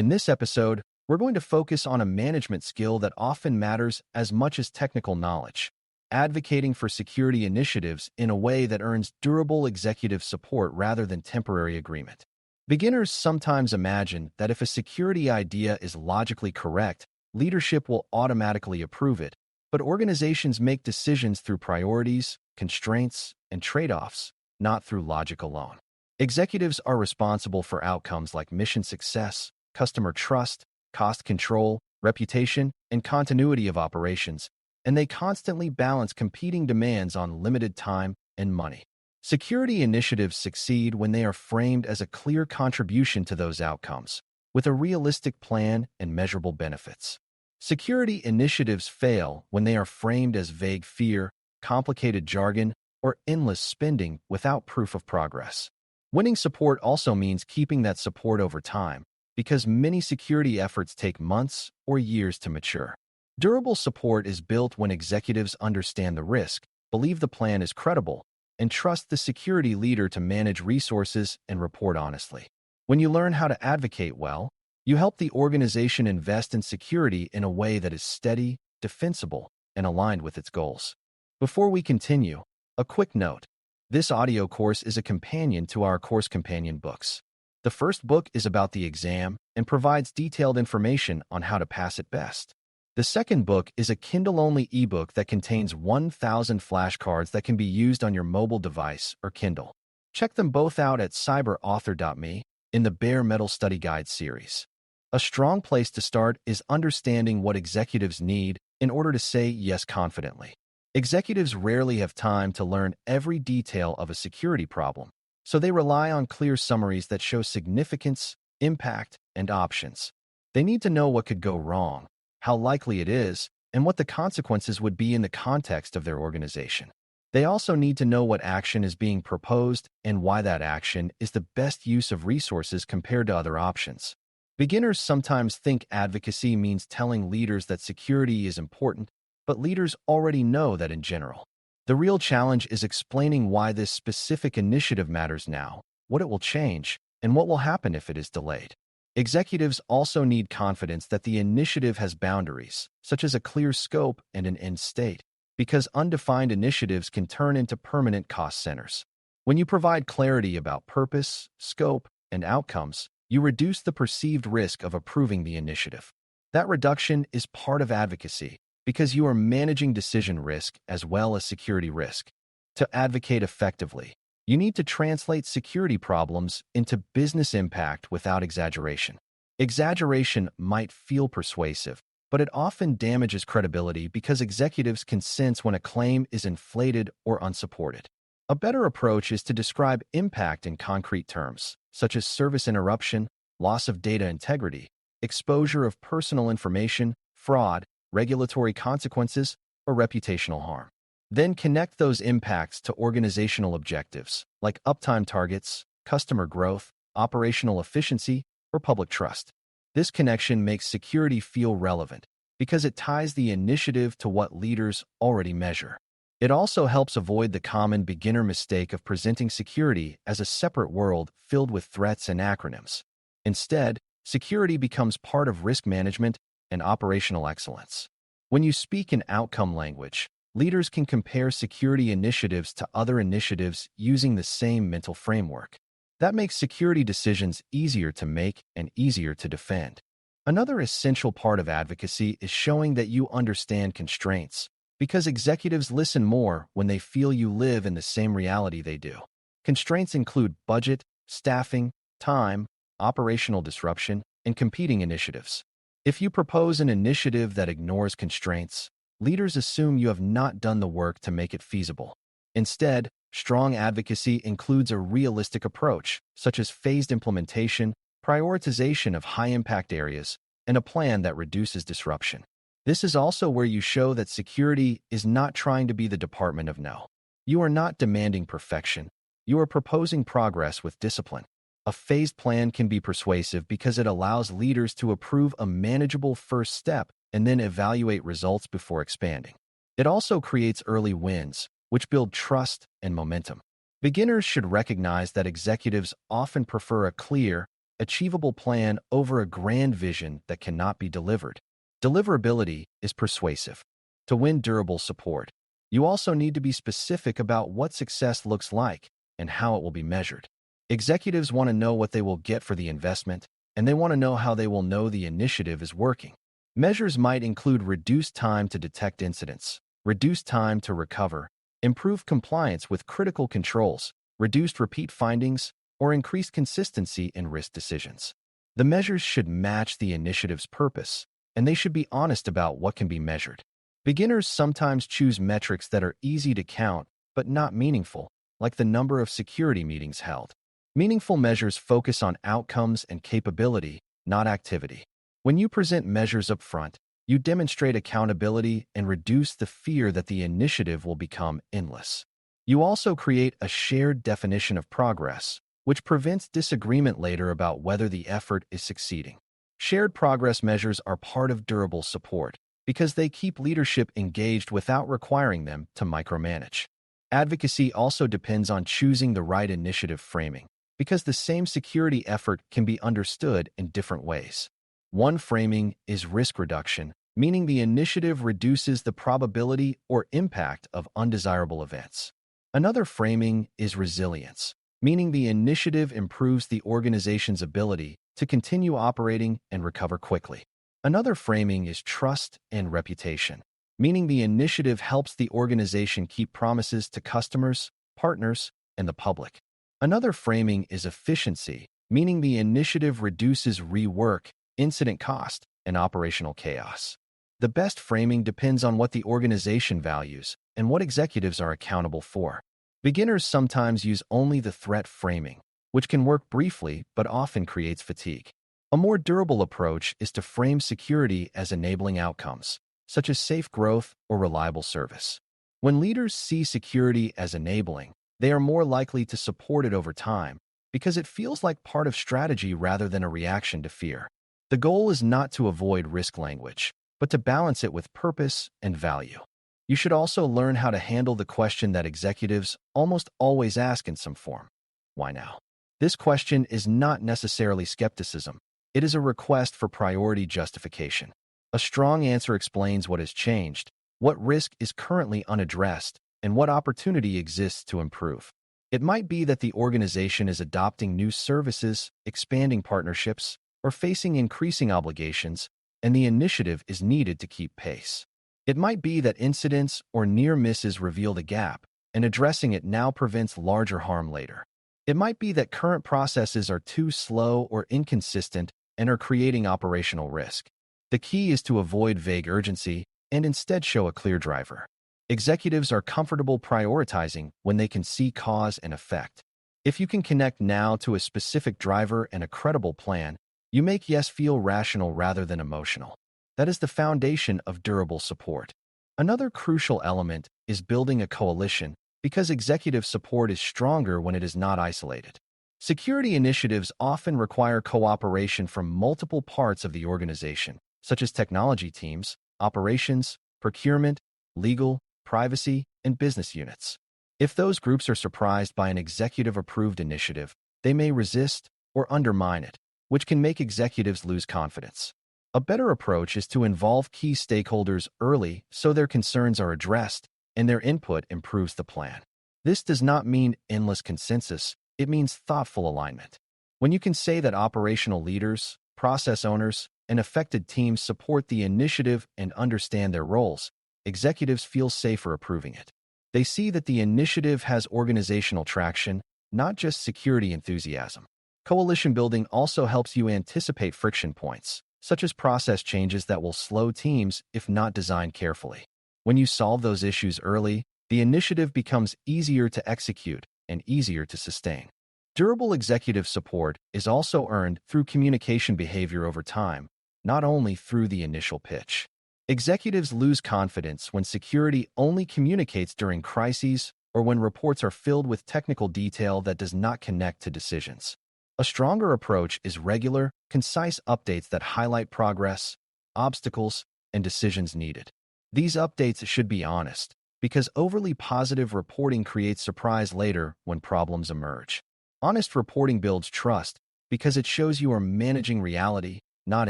In this episode, we're going to focus on a management skill that often matters as much as technical knowledge: advocating for security initiatives in a way that earns durable executive support rather than temporary agreement. Beginners sometimes imagine that if a security idea is logically correct, leadership will automatically approve it, but organizations make decisions through priorities, constraints, and trade-offs, not through logic alone. Executives are responsible for outcomes like mission success, customer trust, cost control, reputation, and continuity of operations, and they constantly balance competing demands on limited time and money. Security initiatives succeed when they are framed as a clear contribution to those outcomes, with a realistic plan and measurable benefits. Security initiatives fail when they are framed as vague fear, complicated jargon, or endless spending without proof of progress. Winning support also means keeping that support over time, because many security efforts take months or years to mature. Durable support is built when executives understand the risk, believe the plan is credible, and trust the security leader to manage resources and report honestly. When you learn how to advocate well, you help the organization invest in security in a way that is steady, defensible, and aligned with its goals. Before we continue, a quick note. This audio course is a companion to our course companion books. The first book is about the exam and provides detailed information on how to pass it best. The second book is a Kindle-only ebook that contains 1,000 flashcards that can be used on your mobile device or Kindle. Check them both out at cyber.author.me in the Bare Metal Study Guide series. A strong place to start is understanding what executives need in order to say yes confidently. Executives rarely have time to learn every detail of a security problem, so they rely on clear summaries that show significance, impact, and options. They need to know what could go wrong, how likely it is, and what the consequences would be in the context of their organization. They also need to know what action is being proposed and why that action is the best use of resources compared to other options. Beginners sometimes think advocacy means telling leaders that security is important, but leaders already know that in general. The real challenge is explaining why this specific initiative matters now, what it will change, and what will happen if it is delayed. Executives also need confidence that the initiative has boundaries, such as a clear scope and an end state, because undefined initiatives can turn into permanent cost centers. When you provide clarity about purpose, scope, and outcomes, you reduce the perceived risk of approving the initiative. That reduction is part of advocacy, because you are managing decision risk as well as security risk. To advocate effectively, you need to translate security problems into business impact without exaggeration. Exaggeration might feel persuasive, but it often damages credibility because executives can sense when a claim is inflated or unsupported. A better approach is to describe impact in concrete terms, such as service interruption, loss of data integrity, exposure of personal information, fraud, regulatory consequences, or reputational harm. Then connect those impacts to organizational objectives, like uptime targets, customer growth, operational efficiency, or public trust. This connection makes security feel relevant because it ties the initiative to what leaders already measure. It also helps avoid the common beginner mistake of presenting security as a separate world filled with threats and acronyms. Instead, security becomes part of risk management and operational excellence. When you speak in outcome language, leaders can compare security initiatives to other initiatives using the same mental framework. That makes security decisions easier to make and easier to defend. Another essential part of advocacy is showing that you understand constraints, because executives listen more when they feel you live in the same reality they do. Constraints include budget, staffing, time, operational disruption, and competing initiatives. If you propose an initiative that ignores constraints, leaders assume you have not done the work to make it feasible. Instead, strong advocacy includes a realistic approach, such as phased implementation, prioritization of high-impact areas, and a plan that reduces disruption. This is also where you show that security is not trying to be the department of no. You are not demanding perfection. You are proposing progress with discipline. A phased plan can be persuasive because it allows leaders to approve a manageable first step and then evaluate results before expanding. It also creates early wins, which build trust and momentum. Beginners should recognize that executives often prefer a clear, achievable plan over a grand vision that cannot be delivered. Deliverability is persuasive. To win durable support, you also need to be specific about what success looks like and how it will be measured. Executives want to know what they will get for the investment, and they want to know how they will know the initiative is working. Measures might include reduced time to detect incidents, reduced time to recover, improved compliance with critical controls, reduced repeat findings, or increased consistency in risk decisions. The measures should match the initiative's purpose, and they should be honest about what can be measured. Beginners sometimes choose metrics that are easy to count but not meaningful, like the number of security meetings held. Meaningful measures focus on outcomes and capability, not activity. When you present measures up front, you demonstrate accountability and reduce the fear that the initiative will become endless. You also create a shared definition of progress, which prevents disagreement later about whether the effort is succeeding. Shared progress measures are part of durable support because they keep leadership engaged without requiring them to micromanage. Advocacy also depends on choosing the right initiative framing, because the same security effort can be understood in different ways. One framing is risk reduction, meaning the initiative reduces the probability or impact of undesirable events. Another framing is resilience, meaning the initiative improves the organization's ability to continue operating and recover quickly. Another framing is trust and reputation, meaning the initiative helps the organization keep promises to customers, partners, and the public. Another framing is efficiency, meaning the initiative reduces rework, incident cost, and operational chaos. The best framing depends on what the organization values and what executives are accountable for. Beginners sometimes use only the threat framing, which can work briefly but often creates fatigue. A more durable approach is to frame security as enabling outcomes, such as safe growth or reliable service. When leaders see security as enabling, they are more likely to support it over time because it feels like part of strategy rather than a reaction to fear. The goal is not to avoid risk language, but to balance it with purpose and value. You should also learn how to handle the question that executives almost always ask in some form: why now? This question is not necessarily skepticism. It is a request for priority justification. A strong answer explains what has changed, what risk is currently unaddressed, and what opportunity exists to improve. It might be that the organization is adopting new services, expanding partnerships, or facing increasing obligations, and the initiative is needed to keep pace. It might be that incidents or near misses reveal the gap, and addressing it now prevents larger harm later. It might be that current processes are too slow or inconsistent and are creating operational risk. The key is to avoid vague urgency and instead show a clear driver. Executives are comfortable prioritizing when they can see cause and effect. If you can connect now to a specific driver and a credible plan, you make yes feel rational rather than emotional. That is the foundation of durable support. Another crucial element is building a coalition, because executive support is stronger when it is not isolated. Security initiatives often require cooperation from multiple parts of the organization, such as technology teams, operations, procurement, legal, privacy, and business units. If those groups are surprised by an executive-approved initiative, they may resist or undermine it, which can make executives lose confidence. A better approach is to involve key stakeholders early so their concerns are addressed and their input improves the plan. This does not mean endless consensus. It means thoughtful alignment. When you can say that operational leaders, process owners, and affected teams support the initiative and understand their roles, executives feel safer approving it. They see that the initiative has organizational traction, not just security enthusiasm. Coalition building also helps you anticipate friction points, such as process changes that will slow teams if not designed carefully. When you solve those issues early, the initiative becomes easier to execute and easier to sustain. Durable executive support is also earned through communication behavior over time, not only through the initial pitch. Executives lose confidence when security only communicates during crises or when reports are filled with technical detail that does not connect to decisions. A stronger approach is regular, concise updates that highlight progress, obstacles, and decisions needed. These updates should be honest, because overly positive reporting creates surprise later when problems emerge. Honest reporting builds trust because it shows you are managing reality, not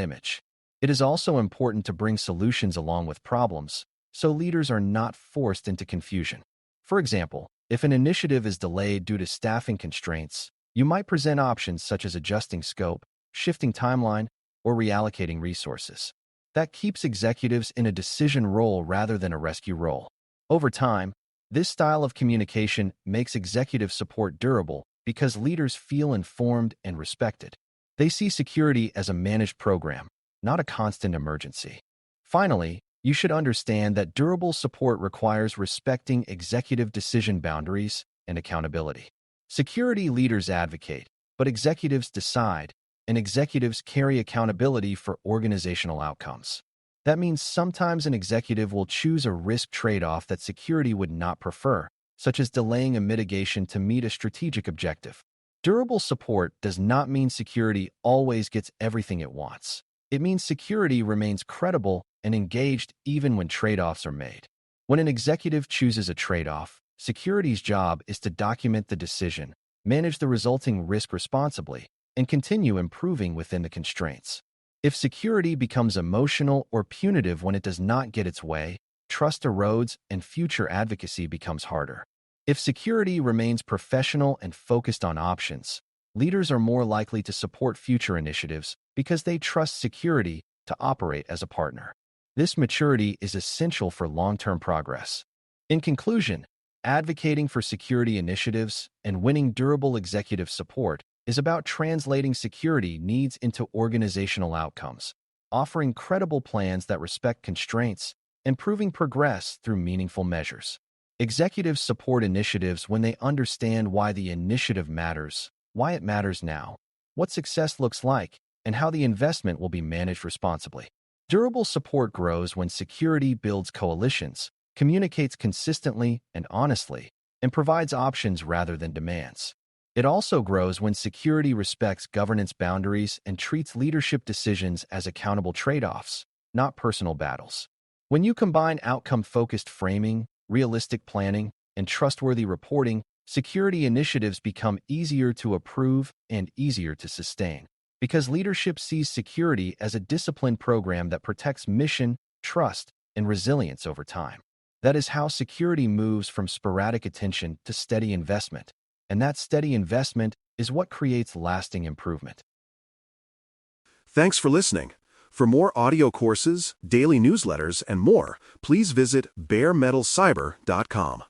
image. It is also important to bring solutions along with problems, so leaders are not forced into confusion. For example, if an initiative is delayed due to staffing constraints, you might present options such as adjusting scope, shifting timeline, or reallocating resources. That keeps executives in a decision role rather than a rescue role. Over time, this style of communication makes executive support durable because leaders feel informed and respected. They see security as a managed program, not a constant emergency. Finally, you should understand that durable support requires respecting executive decision boundaries and accountability. Security leaders advocate, but executives decide, and executives carry accountability for organizational outcomes. That means sometimes an executive will choose a risk trade-off that security would not prefer, such as delaying a mitigation to meet a strategic objective. Durable support does not mean security always gets everything it wants. It means security remains credible and engaged even when trade-offs are made. When an executive chooses a trade-off, security's job is to document the decision, manage the resulting risk responsibly, and continue improving within the constraints. If security becomes emotional or punitive when it does not get its way, trust erodes and future advocacy becomes harder. If security remains professional and focused on options, leaders are more likely to support future initiatives because they trust security to operate as a partner. This maturity is essential for long-term progress. In conclusion, advocating for security initiatives and winning durable executive support is about translating security needs into organizational outcomes, offering credible plans that respect constraints, and proving progress through meaningful measures. Executives support initiatives when they understand why the initiative matters, why it matters now, what success looks like, and how the investment will be managed responsibly. Durable support grows when security builds coalitions, communicates consistently and honestly, and provides options rather than demands. It also grows when security respects governance boundaries and treats leadership decisions as accountable trade-offs, not personal battles. When you combine outcome-focused framing, realistic planning, and trustworthy reporting, security initiatives become easier to approve and easier to sustain, because leadership sees security as a disciplined program that protects mission, trust, and resilience over time. That is how security moves from sporadic attention to steady investment, and that steady investment is what creates lasting improvement. Thanks for listening. For more audio courses, daily newsletters, and more, please visit baremetalcyber.com.